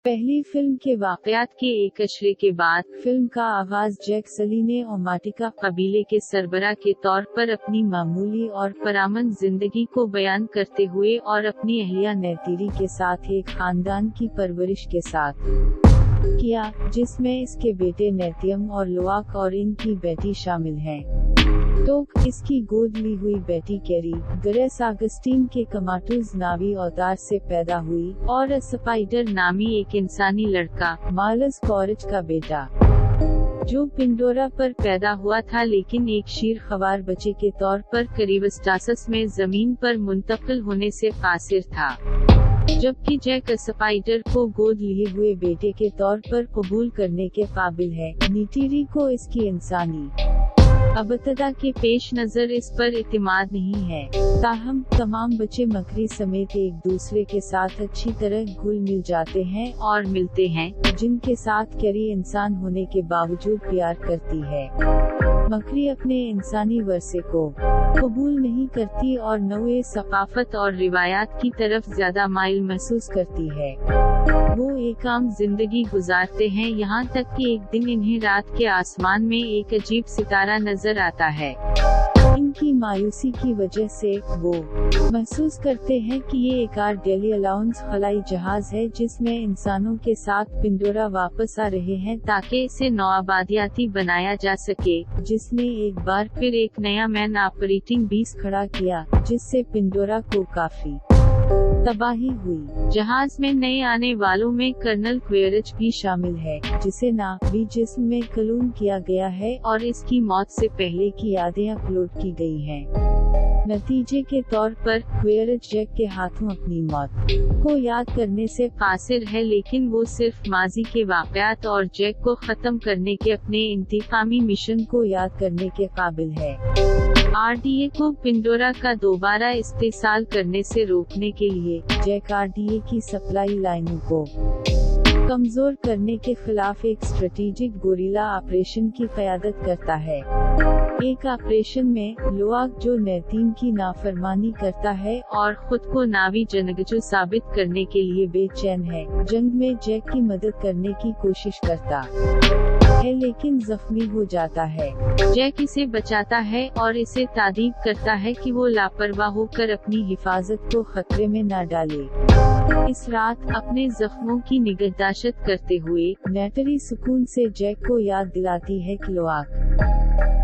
पहली फिल्म के वाकयात के एक अशरे के बाद फिल्म का आगाज जैक सली ने ओमाटिका कबीले के सरबराह के तौर पर अपनी मामूली और पुरअमन जिंदगी को बयान करते हुए और अपनी अहलिया नेतीरी के साथ एक खानदान की परवरिश के साथ किया, जिसमें इसके बेटे नेतियम और लुआक और इनकी बेटी शामिल हैं। तो इसकी गोद ली हुई बेटी कैरी ग्रेस आगस्टीन के कमाटूज नावी अवतार से पैदा हुई और स्पाइडर नामी एक इंसानी लड़का मार्लस कॉरेज का बेटा, जो पिंडोरा पर पैदा हुआ था लेकिन एक शीर खवार बच्चे के तौर पर करीबस्टासस में जमीन पर मुंतकिल होने से कासिर था, जबकि जैक स्पाइडर को गोद लिए हुए बेटे के तौर पर कबूल करने के काबिल है। नीटीरी को इसकी इंसानी अबतदा के पेश नजर इस पर इतिमाद नहीं है, ताहम तमाम बच्चे मकरी समेत एक दूसरे के साथ अच्छी तरह घुल मिल जाते हैं और मिलते हैं, जिनके साथ कैरी इंसान होने के बावजूद प्यार करती है। मकरी अपने इंसानी वर्से को कबूल नहीं करती और नए सकाफत और रिवायात की तरफ ज्यादा माइल महसूस करती है। वो एक आम जिंदगी गुजारते हैं, यहाँ तक कि एक दिन इन्हें रात के आसमान में एक अजीब सितारा नजर आता है। इनकी मायूसी की वजह से वो महसूस करते हैं कि ये एक डेली अलाउंस खलाई जहाज है जिसमें इंसानों के साथ पिंडोरा वापस आ रहे हैं ताकि इसे नौआबादियाती बनाया जा सके, जिसने एक बार फिर एक नया मैन ऑपरेटिंग बेस खड़ा किया, जिससे पिंडोरा को काफी तबाही हुई। जहाज में नए आने वालों में कर्नल क्वेरिच भी शामिल है, जिसे नावी जिस्म में क्लोन किया गया है और इसकी मौत से पहले की यादें अपलोड की गई हैं। नतीजे के तौर पर क्वेरिच जैक के हाथों अपनी मौत को याद करने से कासिर है, लेकिन वो सिर्फ माजी के वाकयात और जैक को खत्म करने के अपने इंतकामी मिशन को याद करने के काबिल है। RDA को पिंडोरा का दोबारा इस्तेसाल करने से रोकने के लिए जैक RDA की सप्लाई लाइनों को कमजोर करने के खिलाफ एक स्ट्रेटेजिक गोरिल्ला ऑपरेशन की क़यादत करता है। एक ऑपरेशन में लुआक, जो नेतीम की नाफरमानी करता है और खुद को नावी जंगजू साबित करने के लिए बेचैन है, जंग में जैक की मदद करने की कोशिश करता है लेकिन जख्मी हो जाता है। जैक इसे बचाता है और इसे तादीब करता है कि वो लापरवाह होकर अपनी हिफाजत को खतरे में न डाले। इस रात अपने जख्मों की निगहदाश्त करते हुए नेटरी सुकून से जैक को याद दिलाती है कि लुआक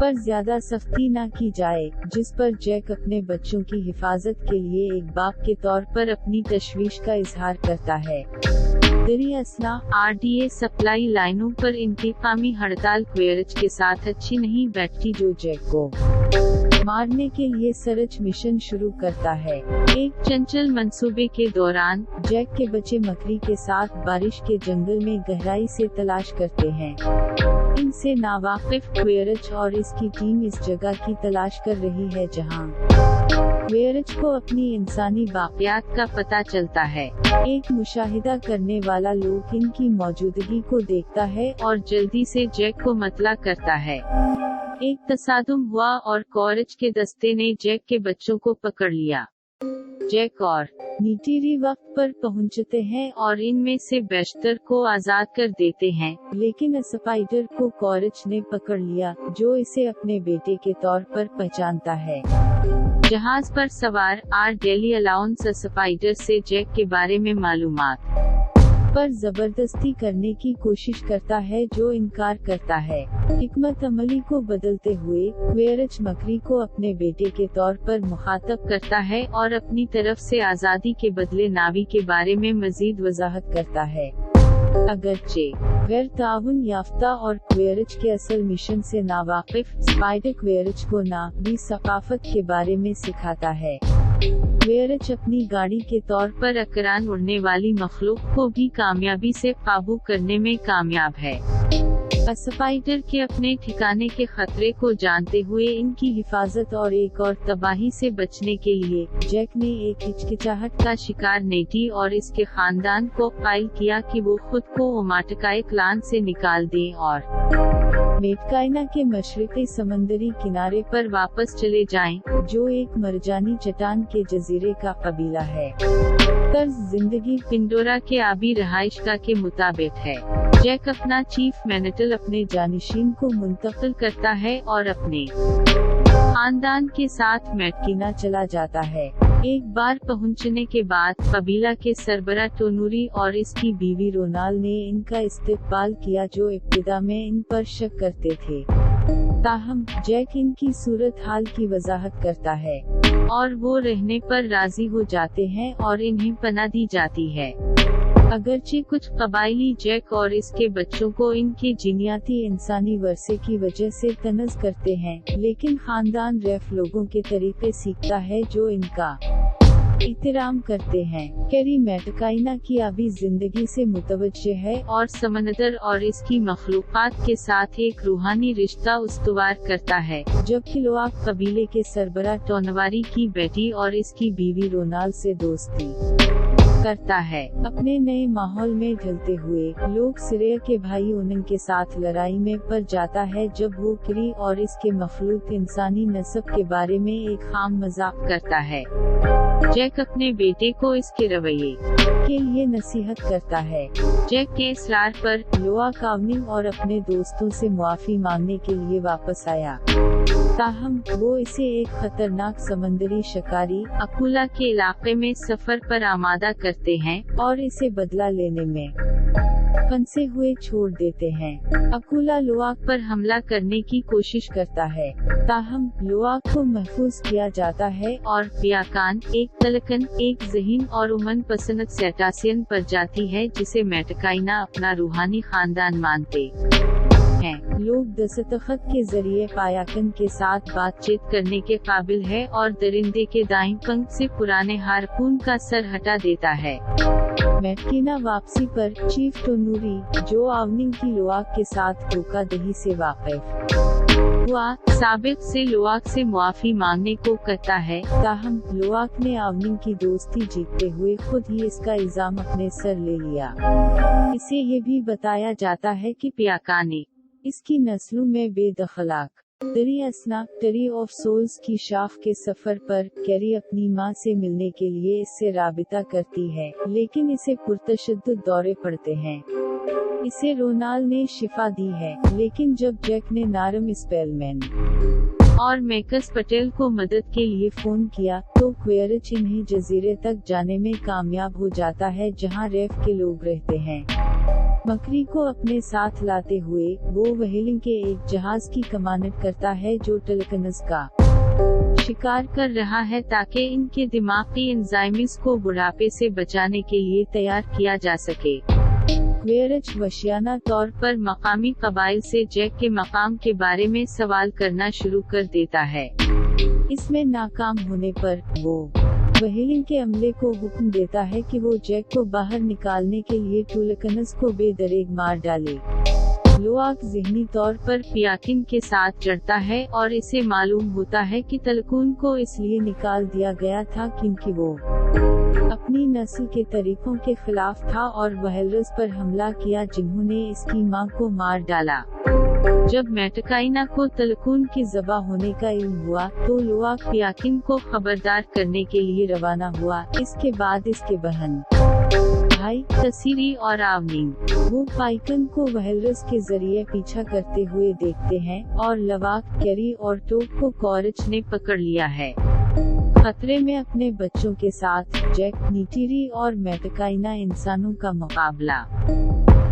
पर ज्यादा सख्ती न की जाए, जिस पर जैक अपने बच्चों की हिफाजत के लिए एक बाप के तौर पर अपनी तशवीश का इजहार करता है। दरियासना RDA सप्लाई लाइनों पर इंतकामी हड़ताल क्वेरिच के साथ अच्छी नहीं बैठती, जो जैक को मारने के लिए सर्च मिशन शुरू करता है। एक चंचल मंसूबे के दौरान जैक के बच्चे मकरी के साथ बारिश के जंगल में गहराई से तलाश करते हैं। इनसे नावाकिफ क्वेरिच और इसकी टीम इस जगह की तलाश कर रही है जहां क्वेरिच को अपनी इंसानी बाक़ियात का पता चलता है। एक मुशाहिदा करने वाला लोग इनकी मौजूदगी को देखता है और जल्दी से जैक को मतला करता है। एक तसादुम हुआ और कॉरेज के दस्ते ने जैक के बच्चों को पकड़ लिया। जैक और नीटीरी वक्त पर पहुंचते हैं और इनमें से बेशतर को आजाद कर देते हैं, लेकिन स्पाइडर को कॉरेज ने पकड़ लिया, जो इसे अपने बेटे के तौर पर पहचानता है। जहाज पर सवार डेली अलाउंस स्पाइडर से जैक के बारे में मालूमात पर जबरदस्ती करने की कोशिश करता है, जो इनकार करता है। हिकमत अमली को बदलते हुए क्वेरिच मकरी को अपने बेटे के तौर पर मुखातब करता है और अपनी तरफ से आज़ादी के बदले नावी के बारे में मजीद वजाहत करता है। अगरचे गैर ताउन याफ्ता और क्वेरिच के असल मिशन से नावाकिफ स्पाइडर क्वेरिच को नावी सकाफत के बारे में सिखाता है। क्वेरिच अपनी गाड़ी के तौर पर अकरान उड़ने वाली मखलूक को भी कामयाबी से काबू करने में कामयाब है। स्पाइडर के अपने ठिकाने के खतरे को जानते हुए इनकी हिफाजत और एक और तबाही से बचने के लिए जैक ने एक हिचकिचाहट का शिकार नेटी और इसके खानदान को कायल किया कि वो खुद को ओमाटिका क्लान से निकाल दें और मेटकाइना के मशरिकी समंदरी किनारे पर वापस चले जाएं, जो एक मरजानी चट्टान के जजीरे का कबीला है। तर्ज जिंदगी पिंडोरा के आबी रहायशगाह के मुताबिक है। जैक अपना चीफ मैनेटल अपने जानिशीन को मुंतकिल करता है और अपने खानदान के साथ मैटकीना चला जाता है। एक बार पहुंचने के बाद कबीला के सरबरा टोनूरी और इसकी बीवी रोनाल ने इनका इस्तकबाल किया, जो इब्तिदा में इन पर शक करते थे। ताहम जैक इनकी सूरत हाल की वजाहत करता है और वो रहने पर राजी हो जाते हैं और इन्हें पनाह दी जाती है। अगरचे कुछ कबायली जैक और इसके बच्चों को इनके जीनियाती इंसानी वर्से की वजह से तनज़ करते हैं, लेकिन खानदान रैफ लोगों के तरीके सीखता है जो इनका एहतराम करते हैं। कैरी मैटकाइना की आबी जिंदगी से मुतवज्जे है और समंदर और इसकी मखलूक़ात के साथ एक रूहानी रिश्ता उस्तवार करता है, जबकि लोआक कबीले के सरबरा टोनवारी की बेटी और इसकी बीवी रोनाल से दोस्ती करता है। अपने नए माहौल में ढलते हुए लोग सिरिया के भाई उनन के साथ लड़ाई में पड़ जाता है, जब वो कैरी और इसके मखलूक इंसानी नस्ब के बारे में एक खाम मजाक करता है। जैक अपने बेटे को इसके रवैये के लिए नसीहत करता है। जैक के इसरार पर लोआक आवनिंग और अपने दोस्तों से मुआफी मांगने के लिए वापस आया, ताहम वो इसे एक खतरनाक समंदरी शिकारी अकूला के इलाके में सफर पर आमादा करते हैं और इसे बदला लेने में फंसे हुए छोड़ देते हैं। अकूला लोआक पर हमला करने की कोशिश करता है, ताहम लोआक को महफूज किया जाता है और पियाकान एक तलकन एक ज़हीन और उमन पसंद सेटासियन प्रजाति है, जिसे मैटकाइना अपना रूहानी खानदान मानते हैं। लोग दस्तखत के जरिए पायाकन के साथ बातचीत करने के काबिल है और दरिंदे के दाईं पंख से पुराने हारपून का सर हटा देता है। मैटकीना वापसी पर चीफ टोनूरी, जो आवनिंग की लोआक के साथ धोखाधड़ी से वाकिफ हुआ, साबिक से लोआक से मुआफी मांगने को कहता है, ताहम लोआक ने आवनिंग की दोस्ती जीतते हुए खुद ही इसका इल्जाम अपने सर ले लिया। इसे ये भी बताया जाता है कि पियाका ने इसकी नस्लों में बेदखलाक टरी असना टरी ऑफ सोल्स की शाख के सफर पर कैरी अपनी मां से मिलने के लिए इससे राबिता करती है, लेकिन इसे पुरतशद्दुद दौरे पड़ते हैं। इसे रोनाल ने शिफा दी है, लेकिन जब जैक ने नारम स्पेलमैन और मैकस पटेल को मदद के लिए फोन किया, तो क्वेरिच इन्हें जजीरे तक जाने में कामयाब हो जाता है, जहां रैफ के लोग रहते हैं। मकरी को अपने साथ लाते हुए वो व्हेलिंग के एक जहाज की कमांड करता है, जो टलकनस का शिकार कर रहा है, ताकि इनके दिमागी एंजाइम्स को बुढ़ापे से बचाने के लिए तैयार किया जा सके। क्वेरिच वशियाना तौर पर मकामी कबाइल से जैक के मकाम के बारे में सवाल करना शुरू कर देता है। इसमें नाकाम होने पर वो व्हेलिंग के अमले को हुक्म देता है कि वो जैक को बाहर निकालने के लिए टुलकनस को बेदरेग मार डाले। लोआक ज़हनी तौर पर पियाकिन के साथ चढ़ता है और इसे मालूम होता है कि तलकून को इसलिए निकाल दिया गया था क्योंकि वो अपनी नस्ल के तरीकों के खिलाफ था और वहेलरस पर हमला किया, जिन्होंने इसकी मां को मार डाला। जब मैटकाइना को तलकून की ज़बा होने का इल्म हुआ, तो लोआक पियाकिन को खबरदार करने के लिए रवाना हुआ। इसके बाद इसके बहन भाई तसीरी और आवनिंग वो पाइकन को वहेलरस के जरिए पीछा करते हुए देखते हैं और लवाक, कैरी और टोक को क्वेरिच ने पकड़ लिया है। खतरे में अपने बच्चों के साथ जैक, नीटीरी और मैटकाइना इंसानों का मुकाबला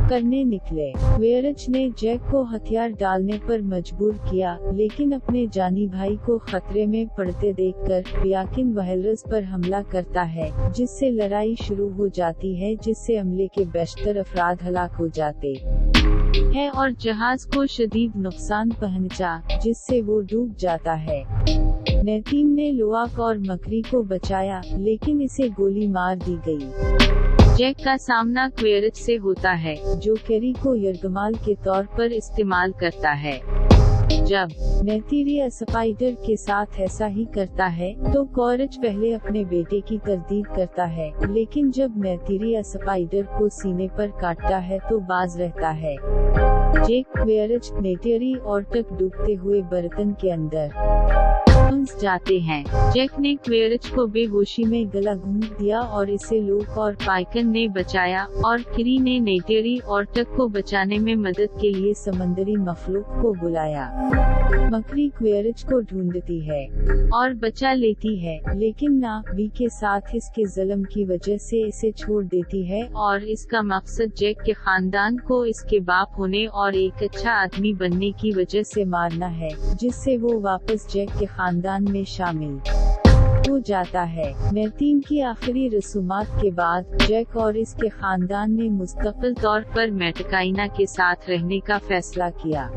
करने निकले। क्वेरिच ने जैक को हथियार डालने पर मजबूर किया, लेकिन अपने जानी भाई को खतरे में पड़ते देखकर पियाकिन वहेलरस पर हमला करता है, जिससे लड़ाई शुरू हो जाती है, जिससे अमले के बेशतर अफराद हलाक हो जाते हैं और जहाज को शदीद नुकसान पहुंचा, जिससे वो डूब जाता है। नेतीम ने लोआक और मकरी को बचाया, लेकिन इसे गोली मार दी गई। जैक का सामना क्वेरिच से होता है, जो कैरी को यरगमाल के तौर पर इस्तेमाल करता है। जब नेतीरिया स्पाइडर के साथ ऐसा ही करता है, तो क्वेरिच पहले अपने बेटे की तरदीद करता है, लेकिन जब नेतीरिया स्पाइडर को सीने पर काटता है तो बाज रहता है। जैक, क्वेरिच, नेटेरी और टक डूबते हुए बर्तन के अंदर फंस जाते हैं। जैक ने क्वेरिच को बेहोशी में गला घूंट दिया और इसे लोक और पाइकन ने बचाया, और किरी ने नेटेरी और टक को बचाने में मदद के लिए समंदरी मखलूक को बुलाया। मकड़ी क्वेरिच को ढूंढती है और बचा लेती है, लेकिन नावी के साथ इसके ज़ुल्म की वजह से इसे छोड़ देती है, और इसका मकसद जैक के खानदान को इसके बाप होने और एक अच्छा आदमी बनने की वजह से मारना है, जिससे वो वापस जैक के खानदान में शामिल हो जाता है। मर्तीन की आखिरी रसूमात के बाद जैक और इसके खानदान ने मुस्तकिल तौर पर मैटकाइना के साथ रहने का फैसला किया।